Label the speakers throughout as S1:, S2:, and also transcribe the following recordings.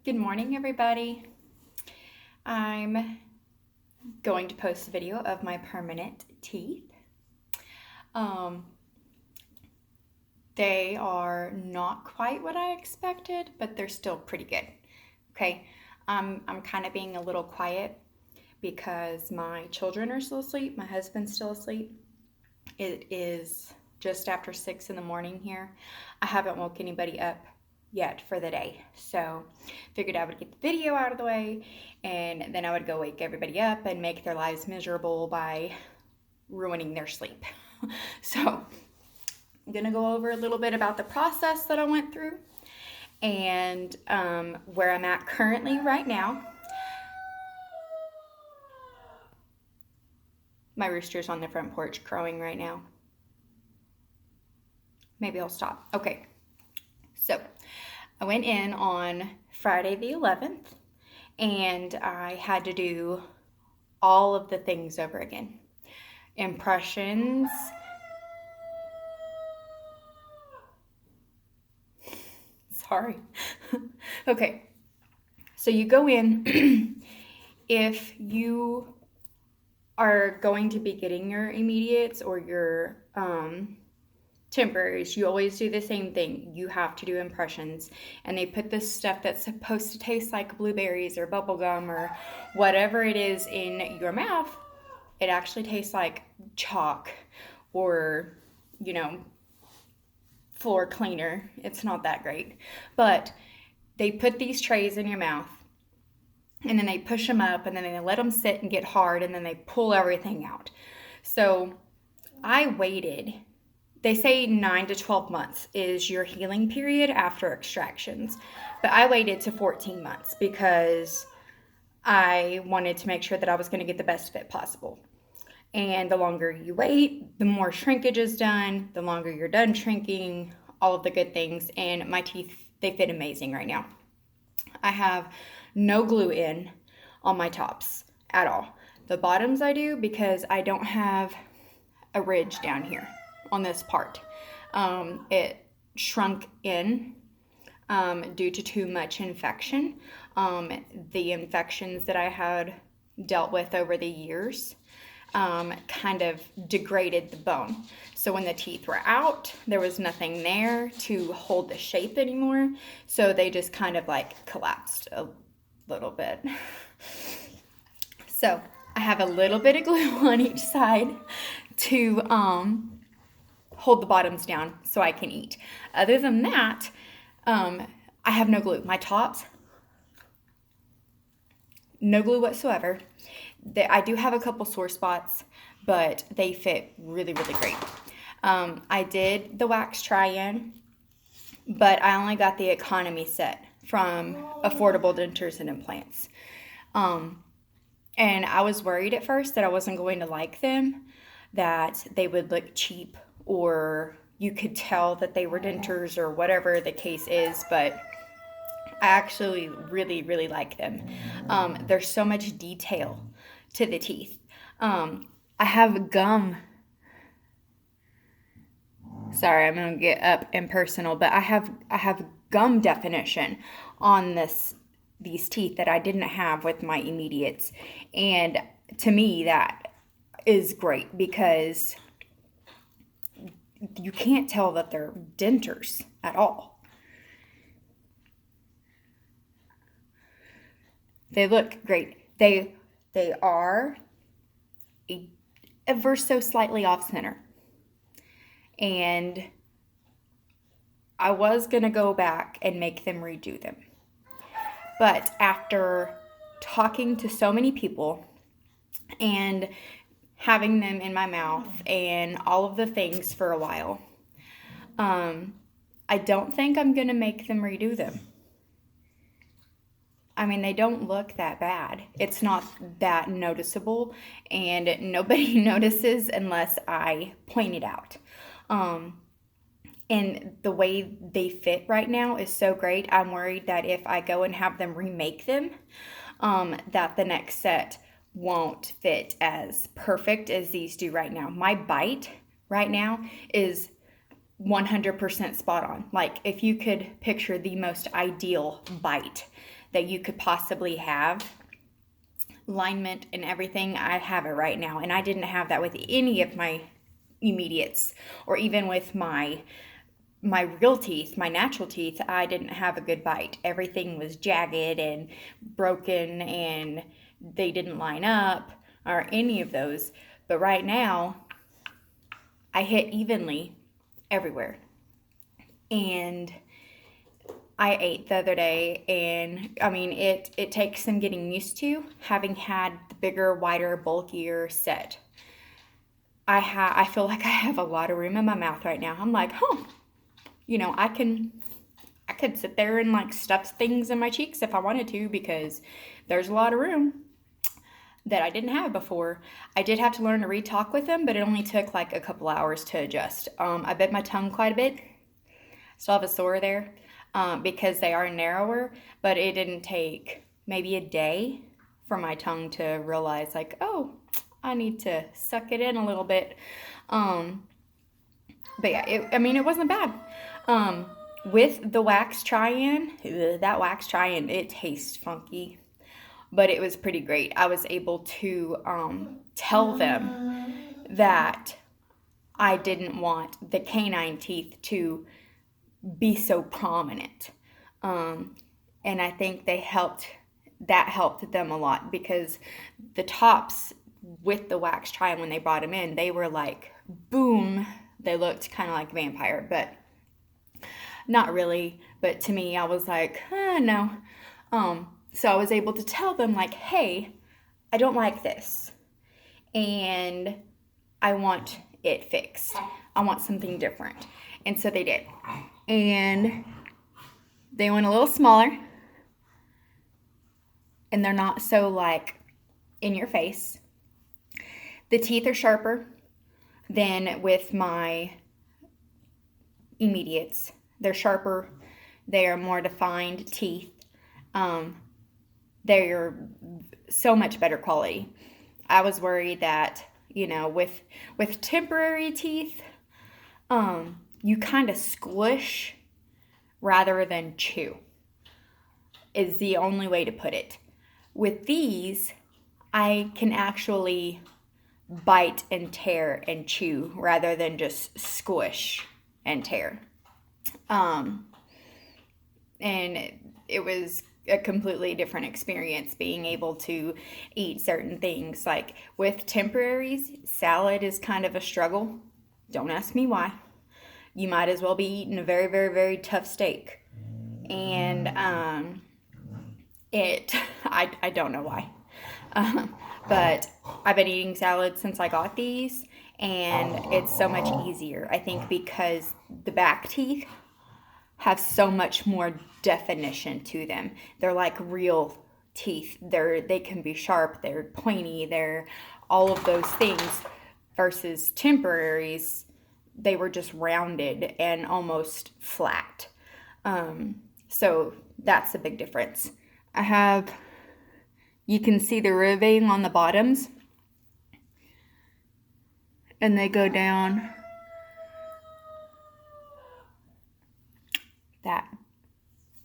S1: Good morning, everybody. I'm going to post a video of my permanent teeth. They are not quite what I expected, but they're still pretty good. Okay, I'm kind of being a little quiet because my children are still asleep. My husband's still asleep. It is just after 6 in the morning here. I haven't woke anybody up yet for the day, so figured I would get the video out of the way and then I would go wake everybody up and make their lives miserable by ruining their sleep. So I'm gonna go over a little bit about the process that I went through and where I'm at currently right now. My rooster's on the front porch crowing right now. Maybe I'll stop. Okay, so I went in on Friday the 11th and I had to do all of the things over again. Impressions. Sorry. Okay, so you go in. If you are going to be getting your immediates or your temporaries, you always do the same thing. You have to do impressions, and they put this stuff that's supposed to taste like blueberries or bubble gum or whatever it is in your mouth. It actually tastes like chalk or, floor cleaner. It's not that great, but they put these trays in your mouth and then they push them up and then they let them sit and get hard and then they pull everything out. So I waited. They say 9 to 12 months is your healing period after extractions, but I waited to 14 months because I wanted to make sure that I was going to get the best fit possible. And the longer you wait, the more shrinkage is done, the longer you're done shrinking, all of the good things. And my teeth, they fit amazing right now. I have no glue in on my tops at all. The bottoms I do because I don't have a ridge down here on this part. It shrunk in due to too much infection. The infections that I had dealt with over the years kind of degraded the bone. So when the teeth were out, there was nothing there to hold the shape anymore. So they just kind of like collapsed a little bit. So I have a little bit of glue on each side to hold the bottoms down so I can eat. Other than that, I have no glue. My tops, no glue whatsoever. I do have a couple sore spots, but they fit really, really great. I did the wax try-in, but I only got the economy set from Affordable Dentures and Implants. And I was worried at first that I wasn't going to like them, that they would look cheap or you could tell that they were dentures or whatever the case is, but I actually really, really like them. There's so much detail to the teeth. I have gum. Sorry, I'm gonna get up and personal, but I have gum definition on these teeth that I didn't have with my immediates, and to me that is great because you can't tell that they're dentures at all. They look great. They are ever so slightly off center. And I was going to go back and make them redo them. But after talking to so many people and having them in my mouth and all of the things for a while, I don't think I'm going to make them redo them. I mean, they don't look that bad. It's not that noticeable, and nobody notices unless I point it out. And the way they fit right now is so great. I'm worried that if I go and have them remake them, that the next set won't fit as perfect as these do right now. My bite right now is 100% spot on. Like if you could picture the most ideal bite, that you could possibly have, alignment and everything. I have it right now, and I didn't have that with any of my immediates, or even with my real teeth, my natural teeth. I didn't have a good bite. Everything was jagged and broken, and they didn't line up or any of those. But right now, I hit evenly everywhere. And I ate the other day, and I mean, it takes some getting used to, having had the bigger, wider, bulkier set. I feel like I have a lot of room in my mouth right now. I'm like, I could sit there and like stuff things in my cheeks if I wanted to, because there's a lot of room that I didn't have before. I did have to learn to re-talk with them, but it only took like a couple hours to adjust. I bit my tongue quite a bit. Still have a sore there because they are narrower, but it didn't take maybe a day for my tongue to realize like, oh, I need to suck it in a little bit. But yeah, it wasn't bad. With the wax try-in, that wax try-in, it tastes funky, but it was pretty great. I was able to tell them that I didn't want the canine teeth to be so prominent. And I think that helped them a lot, because the tops with the wax try-in, when they brought them in, they were like, boom, they looked kind of like vampire, but not really. But to me, I was like, no. So I was able to tell them like, hey, I don't like this, and I want it fixed. I want something different. And so they did. And they went a little smaller, and they're not so like in your face. The teeth are sharper than with my immediates. They're sharper. They are more defined teeth. They're so much better quality. I was worried that, with temporary teeth, you kind of squish rather than chew, is the only way to put it. With these, I can actually bite and tear and chew rather than just squish and tear. And it was a completely different experience being able to eat certain things. Like with temporaries, salad is kind of a struggle. Don't ask me why. You might as well be eating a very, very, very tough steak. And I don't know why. But I've been eating salad since I got these, and it's so much easier. I think because the back teeth have so much more definition to them. They're like real teeth. They can be sharp, they're pointy, they're all of those things, versus temporaries, they were just rounded and almost flat. So that's a big difference. You can see the ribbing on the bottoms, and they go down. That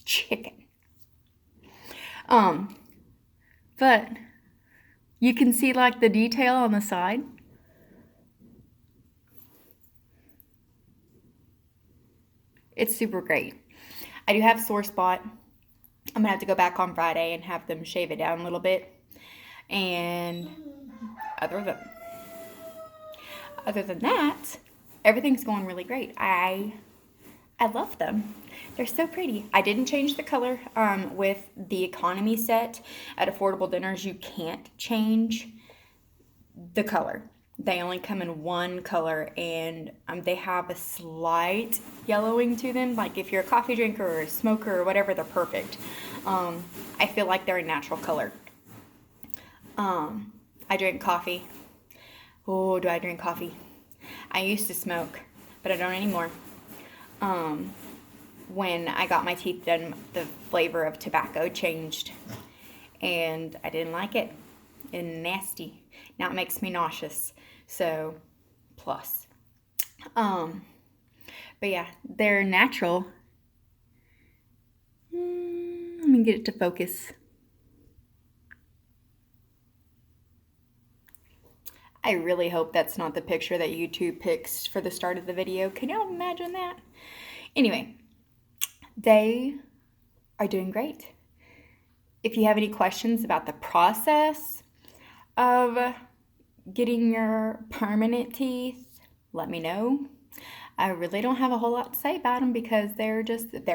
S1: chicken. But you can see like the detail on the side. It's super great. I do have a sore spot. I'm gonna have to go back on Friday and have them shave it down a little bit. And other than that, everything's going really great. I love them. They're so pretty. I didn't change the color. With the economy set at Affordable Dinners, you can't change the color. They only come in one color, and they have a slight yellowing to them. Like if you're a coffee drinker or a smoker or whatever, they're perfect. I feel like they're a natural color. I drink coffee. Oh, do I drink coffee? I used to smoke, but I don't anymore. When I got my teeth done, the flavor of tobacco changed, and I didn't like it. It's nasty. Now it makes me nauseous. So, plus. But yeah, they're natural. Let me can get it to focus. I really hope that's not the picture that YouTube picks for the start of the video. Can y'all imagine that? Anyway, they are doing great. If you have any questions about the process of getting your permanent teeth, let me know. I really don't have a whole lot to say about them because they're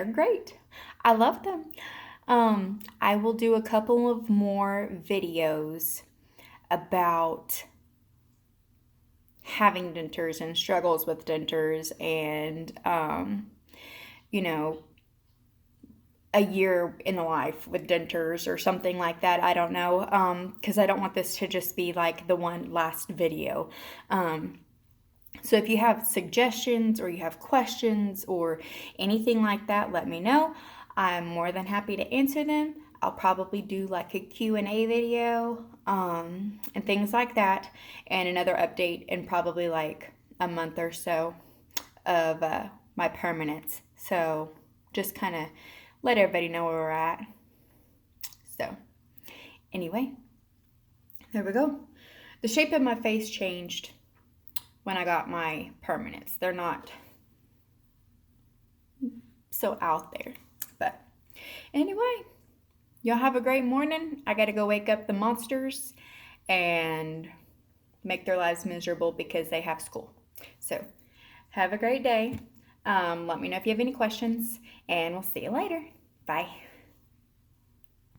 S1: great. I love them. I will do a couple of more videos about having dentures and struggles with dentures and, you know, a year in the life with dentures or something like that. I don't know, because I don't want this to just be like the one last video. So if you have suggestions or you have questions or anything like that, let me know. I'm more than happy to answer them. I'll probably do like a Q&A video and things like that, and another update in probably like a month or so of my permanents. So just kind of let everybody know where we're at. So anyway, there we go. The shape of my face changed when I got my permanents. They're not so out there. But anyway, y'all have a great morning. I gotta go wake up the monsters and make their lives miserable because they have school. So have a great day. Let me know if you have any questions, and we'll see you later. Bye.